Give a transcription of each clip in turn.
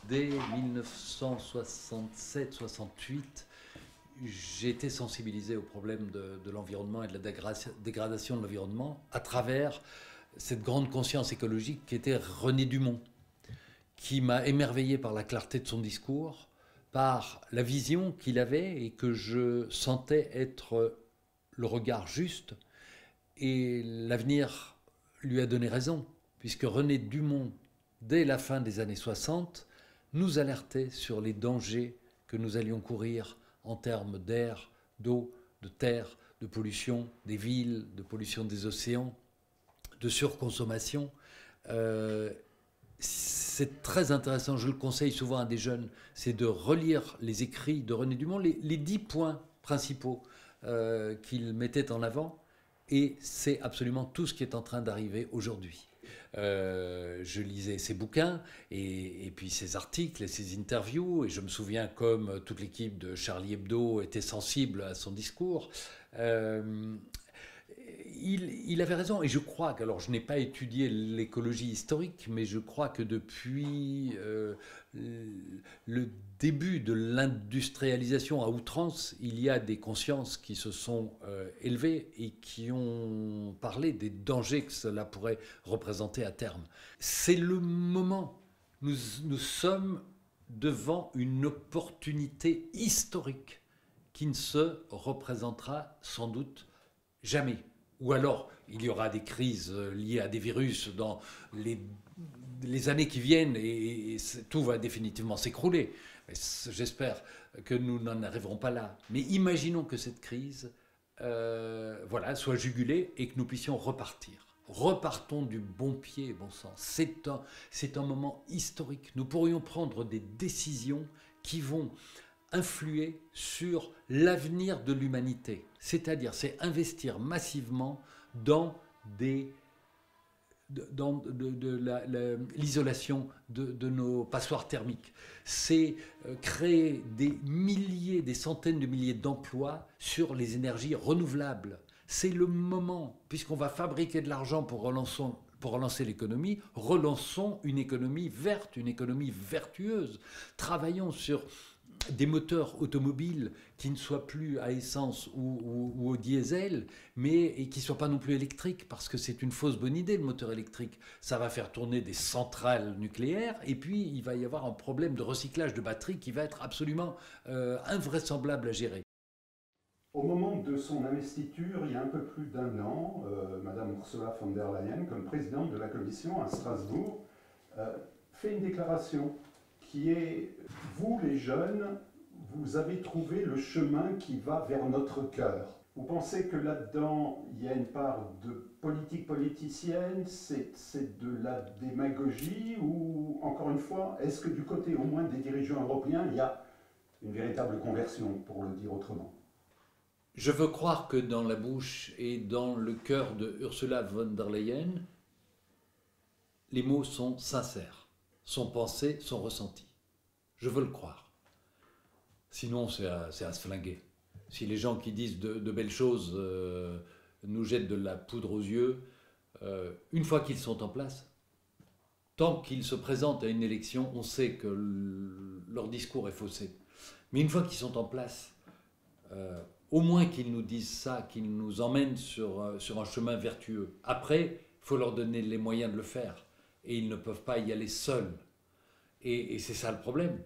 dès 1967-68, j'ai été sensibilisé au problème de l'environnement et de la dégradation de l'environnement à travers cette grande conscience écologique qui était René Dumont, qui m'a émerveillé par la clarté de son discours, par la vision qu'il avait et que je sentais être le regard juste. Et l'avenir lui a donné raison, puisque René Dumont, dès la fin des années 60, nous alertait sur les dangers que nous allions courir en termes d'air, d'eau, de terre, de pollution des villes, de pollution des océans, de surconsommation. Euh, c'est très intéressant, je le conseille souvent à des jeunes, c'est de relire les écrits de René Dumont, les 10 points principaux qu'il mettait en avant, et c'est absolument tout ce qui est en train d'arriver aujourd'hui. Je lisais ses bouquins et puis ses articles et ses interviews, et je me souviens comme toute l'équipe de Charlie Hebdo était sensible à son discours. Euh, il avait raison, et je crois que, alors je n'ai pas étudié l'écologie historique, mais je crois que depuis le début de l'industrialisation à outrance, il y a des consciences qui se sont élevées et qui ont parlé des dangers que cela pourrait représenter à terme. C'est le moment, nous sommes devant une opportunité historique qui ne se représentera sans doute jamais. Ou alors, il y aura des crises liées à des virus dans les années qui viennent et tout va définitivement s'écrouler. J'espère que nous n'en arriverons pas là. Mais imaginons que cette crise voilà, soit jugulée et que nous puissions repartir. Repartons du bon pied, bon sens. C'est un moment historique. Nous pourrions prendre des décisions qui vont influer sur l'avenir de l'humanité. C'est-à-dire, c'est investir massivement dans l'isolation de nos passoires thermiques. C'est créer des milliers, des centaines de milliers d'emplois sur les énergies renouvelables. C'est le moment, puisqu'on va fabriquer de l'argent pour relancer l'économie, relançons une économie verte, une économie vertueuse. Travaillons sur des moteurs automobiles qui ne soient plus à essence ou au diesel, mais et qui ne soient pas non plus électriques, parce que c'est une fausse bonne idée, le moteur électrique. Ça va faire tourner des centrales nucléaires, et puis il va y avoir un problème de recyclage de batteries qui va être absolument invraisemblable à gérer. Au moment de son investiture, il y a un peu plus d'un an, Madame Ursula von der Leyen, comme présidente de la Commission à Strasbourg, fait une déclaration qui est: vous les jeunes, vous avez trouvé le chemin qui va vers notre cœur. Vous pensez que là-dedans, il y a une part de politique politicienne, c'est de la démagogie, ou encore une fois, est-ce que du côté au moins des dirigeants européens, il y a une véritable conversion, pour le dire autrement? Je veux croire que dans la bouche et dans le cœur de Ursula von der Leyen, les mots sont sincères, sont pensés, sont ressentis. Je veux le croire. Sinon, c'est à se flinguer. Si les gens qui disent de belles choses nous jettent de la poudre aux yeux, une fois qu'ils sont en place, tant qu'ils se présentent à une élection, on sait que leur discours est faussé. Mais une fois qu'ils sont en place, au moins qu'ils nous disent ça, qu'ils nous emmènent sur un chemin vertueux. Après, il faut leur donner les moyens de le faire. Et ils ne peuvent pas y aller seuls. Et c'est ça le problème.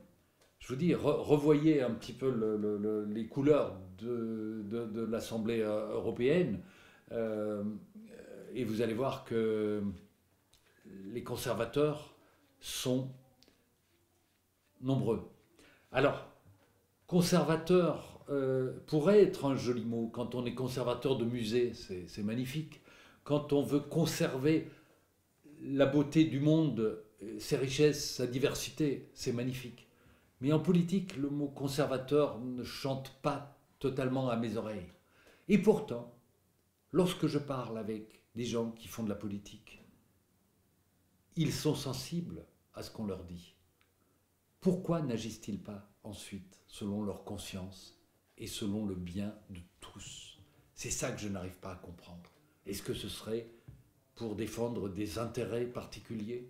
Je vous dis, revoyez un petit peu les couleurs de l'Assemblée européenne euh, et vous allez voir que les conservateurs sont nombreux. Alors, conservateur pourrait être un joli mot. Quand on est conservateur de musée, c'est magnifique. Quand on veut conserver la beauté du monde, ses richesses, sa diversité, c'est magnifique. Mais en politique, le mot conservateur ne chante pas totalement à mes oreilles. Et pourtant, lorsque je parle avec des gens qui font de la politique, ils sont sensibles à ce qu'on leur dit. Pourquoi n'agissent-ils pas ensuite selon leur conscience et selon le bien de tous? C'est ça que je n'arrive pas à comprendre. Est-ce que ce serait pour défendre des intérêts particuliers?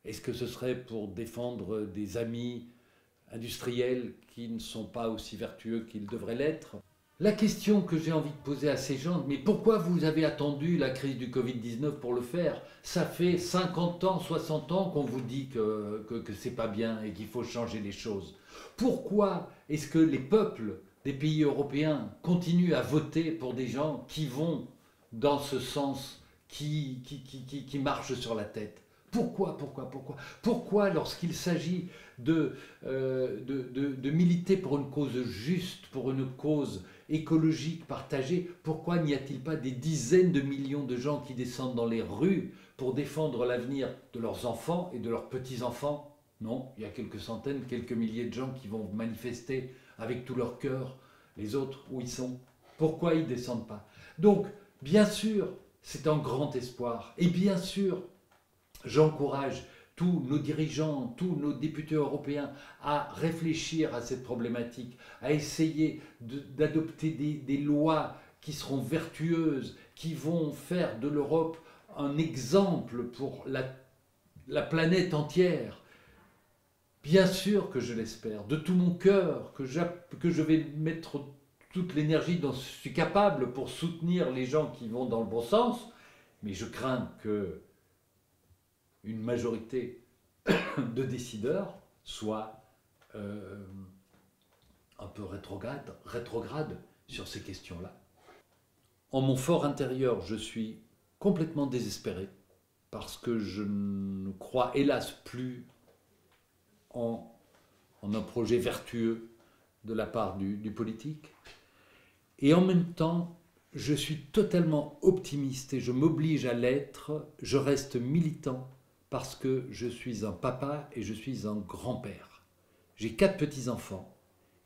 Est-ce que ce serait pour défendre des amis industriels qui ne sont pas aussi vertueux qu'ils devraient l'être? La question que j'ai envie de poser à ces gens, mais pourquoi vous avez attendu la crise du Covid-19 pour le faire? Ça fait 50 ans, 60 ans qu'on vous dit que c'est pas bien et qu'il faut changer les choses. Pourquoi est-ce que les peuples des pays européens continuent à voter pour des gens qui vont dans ce sens, qui marchent sur la tête? Pourquoi lorsqu'il s'agit de militer pour une cause juste, pour une cause écologique partagée, pourquoi n'y a-t-il pas des dizaines de millions de gens qui descendent dans les rues pour défendre l'avenir de leurs enfants et de leurs petits-enfants? Non, il y a quelques centaines, quelques milliers de gens qui vont manifester avec tout leur cœur. Les autres, où ils sont? Pourquoi ils ne descendent pas? Donc, bien sûr, c'est un grand espoir. Et bien sûr, j'encourage tous nos dirigeants, tous nos députés européens à réfléchir à cette problématique, à essayer d'adopter des lois qui seront vertueuses, qui vont faire de l'Europe un exemple pour la planète entière. Bien sûr que je l'espère, de tout mon cœur, que je vais mettre toute l'énergie dont je suis capable pour soutenir les gens qui vont dans le bon sens, mais je crains que une majorité de décideurs soit un peu rétrograde sur ces questions-là. En mon fort intérieur, je suis complètement désespéré parce que je ne crois hélas plus en un projet vertueux de la part du politique. Et en même temps, je suis totalement optimiste et je m'oblige à l'être. Je reste militant parce que je suis un papa et je suis un grand-père. J'ai 4 petits-enfants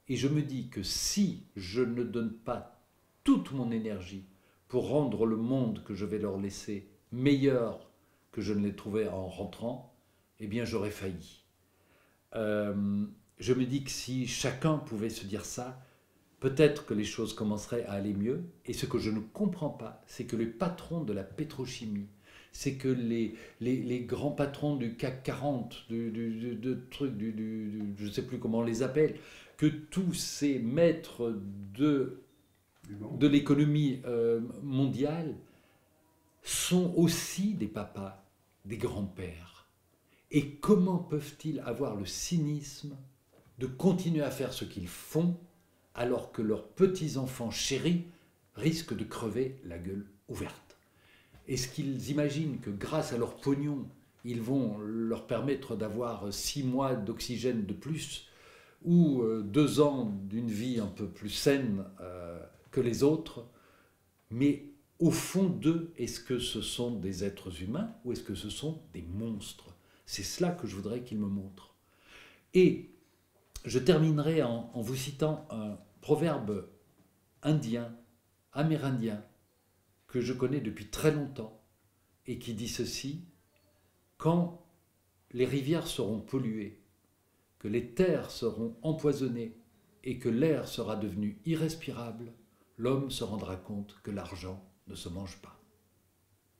et je me dis que si je ne donne pas toute mon énergie pour rendre le monde que je vais leur laisser meilleur que je ne l'ai trouvé en rentrant, eh bien j'aurais failli. Je me dis que si chacun pouvait se dire ça, peut-être que les choses commenceraient à aller mieux. Et ce que je ne comprends pas, c'est que les patrons de la pétrochimie, c'est que les grands patrons du CAC 40, je ne sais plus comment on les appelle, que tous ces maîtres de l'économie mondiale sont aussi des papas, des grands-pères. Et comment peuvent-ils avoir le cynisme de continuer à faire ce qu'ils font alors que leurs petits-enfants chéris risquent de crever la gueule ouverte? Est-ce qu'ils imaginent que grâce à leur pognon, ils vont leur permettre d'avoir 6 mois d'oxygène de plus ou 2 ans d'une vie un peu plus saine que les autres? Mais au fond d'eux, est-ce que ce sont des êtres humains ou est-ce que ce sont des monstres? C'est cela que je voudrais qu'ils me montrent. Et je terminerai en vous citant un proverbe indien, amérindien, que je connais depuis très longtemps et qui dit ceci: quand les rivières seront polluées, que les terres seront empoisonnées et que l'air sera devenu irrespirable, l'homme se rendra compte que l'argent ne se mange pas.